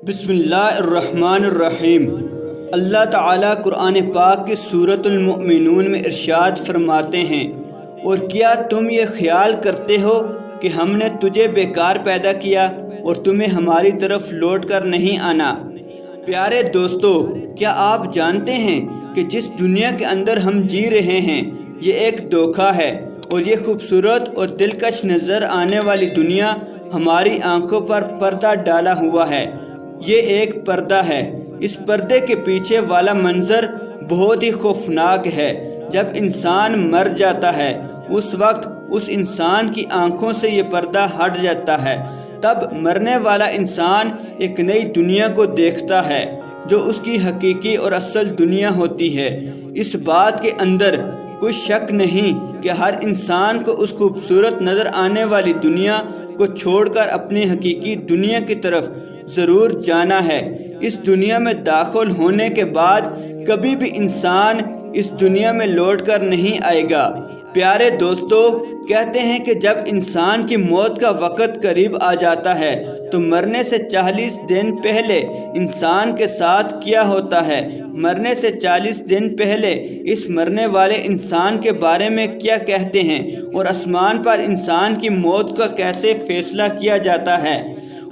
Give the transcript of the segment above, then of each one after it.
بسم اللہ الرحمن الرحیم۔ اللہ تعالیٰ قرآن پاک کی سورۃ المؤمنون میں ارشاد فرماتے ہیں، اور کیا تم یہ خیال کرتے ہو کہ ہم نے تجھے بیکار پیدا کیا اور تمہیں ہماری طرف لوٹ کر نہیں آنا۔ پیارے دوستو، کیا آپ جانتے ہیں کہ جس دنیا کے اندر ہم جی رہے ہیں یہ ایک دھوکہ ہے، اور یہ خوبصورت اور دلکش نظر آنے والی دنیا ہماری آنکھوں پر پردہ ڈالا ہوا ہے۔ یہ ایک پردہ ہے۔ اس پردے کے پیچھے والا منظر بہت ہی خوفناک ہے۔ جب انسان مر جاتا ہے اس وقت اس انسان کی آنکھوں سے یہ پردہ ہٹ جاتا ہے۔ تب مرنے والا انسان ایک نئی دنیا کو دیکھتا ہے جو اس کی حقیقی اور اصل دنیا ہوتی ہے۔ اس بات کے اندر کوئی شک نہیں کہ ہر انسان کو اس خوبصورت نظر آنے والی دنیا کو چھوڑ کر اپنی حقیقی دنیا کی طرف ضرور جانا ہے۔ اس دنیا میں داخل ہونے کے بعد کبھی بھی انسان اس دنیا میں لوٹ کر نہیں آئے گا۔ پیارے دوستو، کہتے ہیں کہ جب انسان کی موت کا وقت قریب آ جاتا ہے تو مرنے سے 40 دن پہلے انسان کے ساتھ کیا ہوتا ہے؟ مرنے سے 40 دن پہلے اس مرنے والے انسان کے بارے میں کیا کہتے ہیں، اور آسمان پر انسان کی موت کا کیسے فیصلہ کیا جاتا ہے،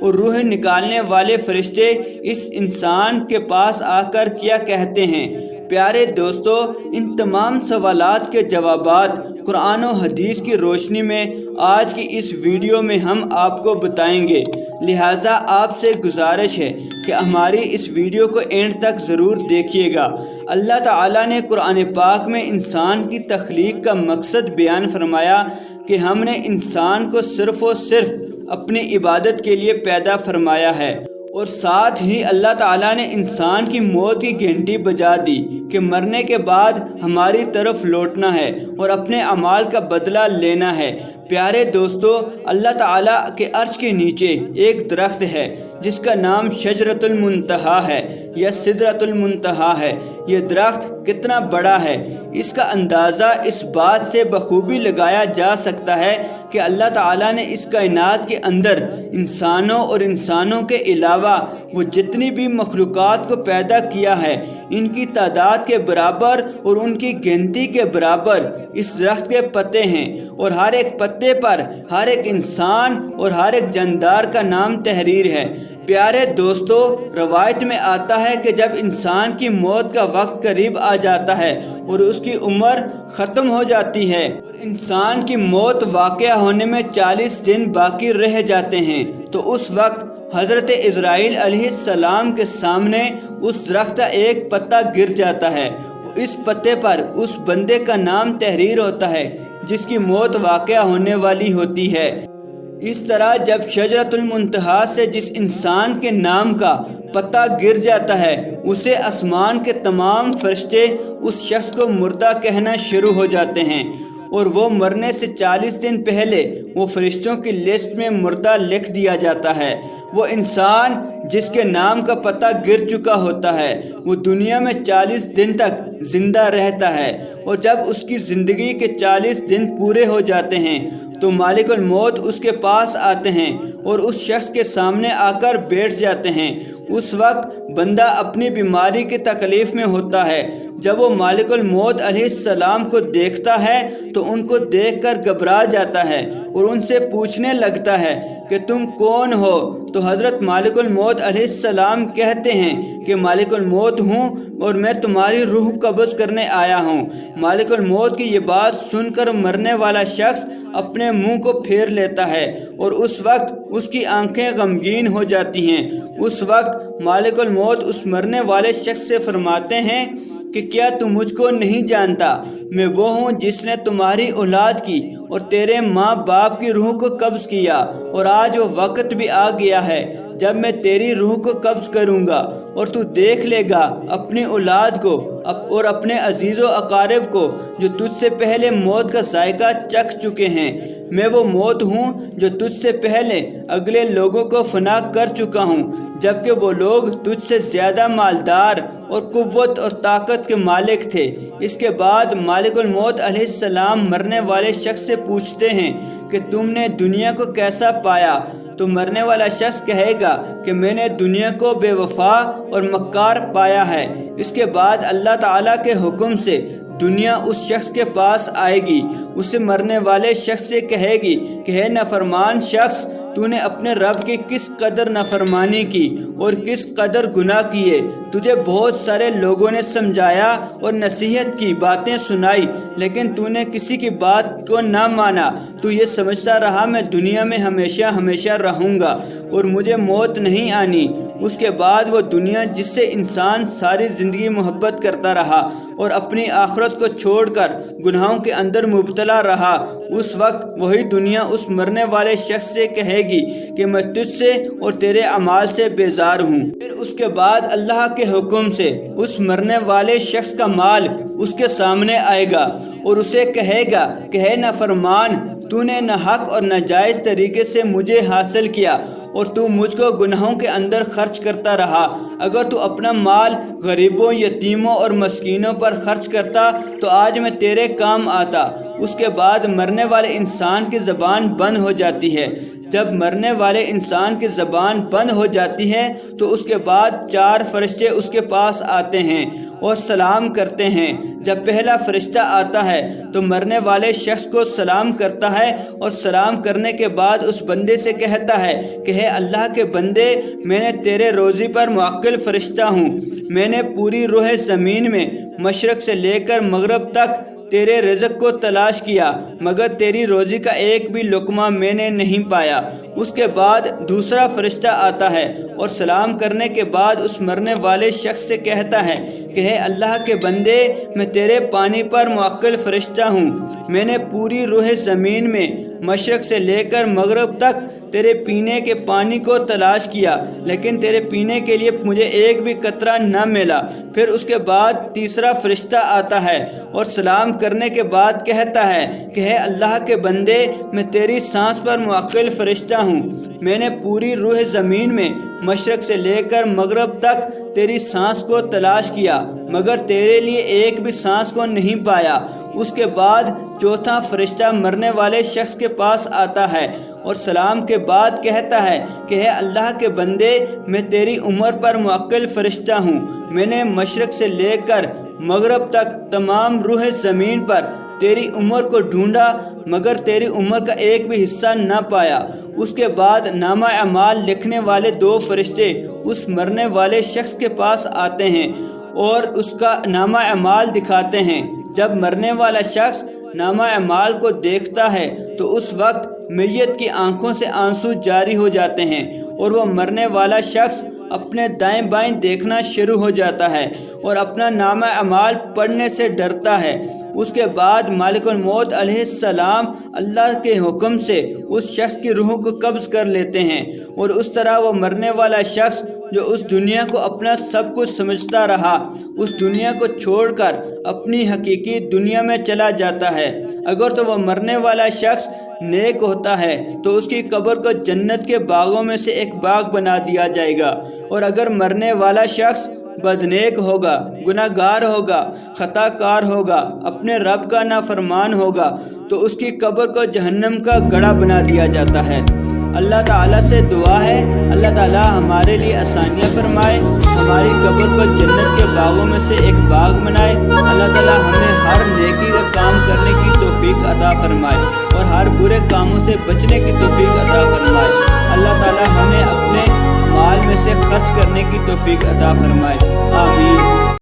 اور روح نکالنے والے فرشتے اس انسان کے پاس آ کر کیا کہتے ہیں؟ پیارے دوستو، ان تمام سوالات کے جوابات قرآن و حدیث کی روشنی میں آج کی اس ویڈیو میں ہم آپ کو بتائیں گے۔ لہٰذا آپ سے گزارش ہے کہ ہماری اس ویڈیو کو اینڈ تک ضرور دیکھیے گا۔ اللہ تعالیٰ نے قرآن پاک میں انسان کی تخلیق کا مقصد بیان فرمایا کہ ہم نے انسان کو صرف و صرف اپنی عبادت کے لیے پیدا فرمایا ہے، اور ساتھ ہی اللہ تعالیٰ نے انسان کی موت کی گھنٹی بجا دی کہ مرنے کے بعد ہماری طرف لوٹنا ہے اور اپنے اعمال کا بدلہ لینا ہے۔ پیارے دوستو، اللہ تعالیٰ کے عرش کے نیچے ایک درخت ہے جس کا نام شجرۃ المنتہا ہے یا سدرۃ المنتہا ہے۔ یہ درخت کتنا بڑا ہے، اس کا اندازہ اس بات سے بخوبی لگایا جا سکتا ہے کہ اللہ تعالیٰ نے اس کائنات کے اندر انسانوں اور انسانوں کے علاوہ وہ جتنی بھی مخلوقات کو پیدا کیا ہے، ان کی تعداد کے برابر اور ان کی گنتی کے برابر اس درخت کے پتے ہیں، اور ہر ایک پتے پر ہر ایک انسان اور ہر ایک جاندار کا نام تحریر ہے۔ پیارے دوستو، روایت میں آتا ہے کہ جب انسان کی موت کا وقت قریب آ جاتا ہے اور اس کی عمر ختم ہو جاتی ہے، انسان کی موت واقع ہونے میں 40 دن باقی رہ جاتے ہیں، تو اس وقت حضرت عزرائیل علیہ السلام کے سامنے اس درخت کا ایک پتا گر جاتا ہے۔ اس پتے پر اس بندے کا نام تحریر ہوتا ہے جس کی موت واقع ہونے والی ہوتی ہے۔ اس طرح جب شجرۃ المنتہا سے جس انسان کے نام کا پتہ گر جاتا ہے، اسے آسمان کے تمام فرشتے اس شخص کو مردہ کہنا شروع ہو جاتے ہیں، اور وہ مرنے سے 40 دن پہلے وہ فرشتوں کی لسٹ میں مردہ لکھ دیا جاتا ہے۔ وہ انسان جس کے نام کا پتہ گر چکا ہوتا ہے وہ دنیا میں 40 دن تک زندہ رہتا ہے، اور جب اس کی زندگی کے 40 دن پورے ہو جاتے ہیں تو مالک الموت اس کے پاس آتے ہیں اور اس شخص کے سامنے آ کر بیٹھ جاتے ہیں۔ اس وقت بندہ اپنی بیماری کی تکلیف میں ہوتا ہے۔ جب وہ مالک الموت علیہ السلام کو دیکھتا ہے تو ان کو دیکھ کر گھبرا جاتا ہے اور ان سے پوچھنے لگتا ہے کہ تم کون ہو؟ تو حضرت مالک الموت علیہ السلام کہتے ہیں کہ مالک الموت ہوں اور میں تمہاری روح قبض کرنے آیا ہوں۔ مالک الموت کی یہ بات سن کر مرنے والا شخص اپنے منہ کو پھیر لیتا ہے اور اس وقت اس کی آنکھیں غمگین ہو جاتی ہیں۔ اس وقت مالک الموت اس مرنے والے شخص سے فرماتے ہیں کہ کیا تم مجھ کو نہیں جانتا؟ میں وہ ہوں جس نے تمہاری اولاد کی اور تیرے ماں باپ کی روح کو قبض کیا، اور آج وہ وقت بھی آ گیا ہے جب میں تیری روح کو قبض کروں گا، اور تو دیکھ لے گا اپنی اولاد کو اور اپنے عزیز و اقارب کو جو تجھ سے پہلے موت کا ذائقہ چکھ چکے ہیں۔ میں وہ موت ہوں جو تجھ سے پہلے اگلے لوگوں کو فنا کر چکا ہوں، جبکہ وہ لوگ تجھ سے زیادہ مالدار اور قوت اور طاقت کے مالک تھے۔ اس کے بعد مالک الموت علیہ السلام مرنے والے شخص سے پوچھتے ہیں کہ تم نے دنیا کو کیسا پایا؟ تو مرنے والا شخص کہے گا کہ میں نے دنیا کو بے وفا اور مکار پایا ہے۔ اس کے بعد اللہ تعالیٰ کے حکم سے دنیا اس شخص کے پاس آئے گی، اسے مرنے والے شخص سے کہے گی کہ ہے نافرمان شخص، تو نے اپنے رب کی کس قدر نافرمانی کی اور کس قدر گناہ کیے۔ تجھے بہت سارے لوگوں نے سمجھایا اور نصیحت کی باتیں سنائی، لیکن تو نے کسی کی بات کو نہ مانا۔ تو یہ سمجھتا رہا میں دنیا میں ہمیشہ ہمیشہ رہوں گا اور مجھے موت نہیں آنی۔ اس کے بعد وہ دنیا جس سے انسان ساری زندگی محبت کرتا رہا اور اپنی آخرت کو چھوڑ کر گناہوں کے اندر مبتلا رہا، اس وقت وہی دنیا اس مرنے والے شخص سے کہے گی کہ میں تجھ سے اور تیرے اعمال سے بیزار ہوں۔ پھر اس کے بعد اللہ کے حکم سے اس مرنے والے شخص کا مال اس کے سامنے آئے گا اور اسے کہے گا کہ ہے نافرمان، تو نے ناحق اور ناجائز طریقے سے مجھے حاصل کیا اور تو مجھ کو گناہوں کے اندر خرچ کرتا رہا۔ اگر تو اپنا مال غریبوں، یتیموں اور مسکینوں پر خرچ کرتا تو آج میں تیرے کام آتا۔ اس کے بعد مرنے والے انسان کی زبان بند ہو جاتی ہے۔ جب مرنے والے انسان کی زبان بند ہو جاتی ہے تو اس کے بعد 4 فرشتے اس کے پاس آتے ہیں اور سلام کرتے ہیں۔ جب پہلا فرشتہ آتا ہے تو مرنے والے شخص کو سلام کرتا ہے اور سلام کرنے کے بعد اس بندے سے کہتا ہے کہ ہے اللہ کے بندے، میں نے تیرے روزی پر موکل فرشتہ ہوں۔ میں نے پوری روح زمین میں مشرق سے لے کر مغرب تک تیرے رزق کو تلاش کیا، مگر تیری روزی کا ایک بھی لقمہ میں نے نہیں پایا۔ اس کے بعد دوسرا فرشتہ آتا ہے اور سلام کرنے کے بعد اس مرنے والے شخص سے کہتا ہے کہ ہے اللہ کے بندے، میں تیرے پانی پر موکل فرشتہ ہوں۔ میں نے پوری روح زمین میں مشرق سے لے کر مغرب تک تیرے پینے کے پانی کو تلاش کیا، لیکن تیرے پینے کے لیے مجھے ایک بھی قطرہ نہ ملا۔ پھر اس کے بعد تیسرا فرشتہ آتا ہے اور سلام کرنے کے بعد کہتا ہے کہ ہے اللہ کے بندے، میں تیری سانس پر موکل فرشتہ ہوں۔ میں نے پوری روح زمین میں مشرق سے لے کر مغرب تک تیری سانس کو تلاش کیا، مگر تیرے لیے ایک بھی سانس کو نہیں پایا۔ اس کے بعد چوتھا فرشتہ مرنے والے شخص کے پاس آتا ہے اور سلام کے بعد کہتا ہے کہ ہے اللہ کے بندے، میں تیری عمر پر موکل فرشتہ ہوں۔ میں نے مشرق سے لے کر مغرب تک تمام روح زمین پر تیری عمر کو ڈھونڈا، مگر تیری عمر کا ایک بھی حصہ نہ پایا۔ اس کے بعد نامہ اعمال لکھنے والے 2 فرشتے اس مرنے والے شخص کے پاس آتے ہیں اور اس کا نامہ اعمال دکھاتے ہیں۔ جب مرنے والا شخص نامہ اعمال کو دیکھتا ہے تو اس وقت میت کی آنکھوں سے آنسو جاری ہو جاتے ہیں اور وہ مرنے والا شخص اپنے دائیں بائیں دیکھنا شروع ہو جاتا ہے اور اپنا نامہ اعمال پڑھنے سے ڈرتا ہے۔ اس کے بعد مالک الموت علیہ السلام اللہ کے حکم سے اس شخص کی روح کو قبض کر لیتے ہیں اور اس طرح وہ مرنے والا شخص جو اس دنیا کو اپنا سب کچھ سمجھتا رہا، اس دنیا کو چھوڑ کر اپنی حقیقی دنیا میں چلا جاتا ہے۔ اگر تو وہ مرنے والا شخص نیک ہوتا ہے تو اس کی قبر کو جنت کے باغوں میں سے ایک باغ بنا دیا جائے گا، اور اگر مرنے والا شخص بدنیک ہوگا، گناہ گار ہوگا، خطا کار ہوگا، اپنے رب کا نافرمان ہوگا تو اس کی قبر کو جہنم کا گڑھا بنا دیا جاتا ہے۔ اللہ تعالیٰ سے دعا ہے اللہ تعالیٰ ہمارے لیے آسانیاں فرمائے، ہماری قبر کو جنت کے باغوں میں سے ایک باغ بنائے۔ اللہ تعالیٰ ہمیں ہر نیکی کا کام کرنے کی توفیق عطا فرمائے اور ہر برے کاموں سے بچنے کی توفیق عطا فرمائے۔ اللہ تعالیٰ ہمیں اپنے مال میں سے خرچ کرنے کی توفیق عطا فرمائے، آمین۔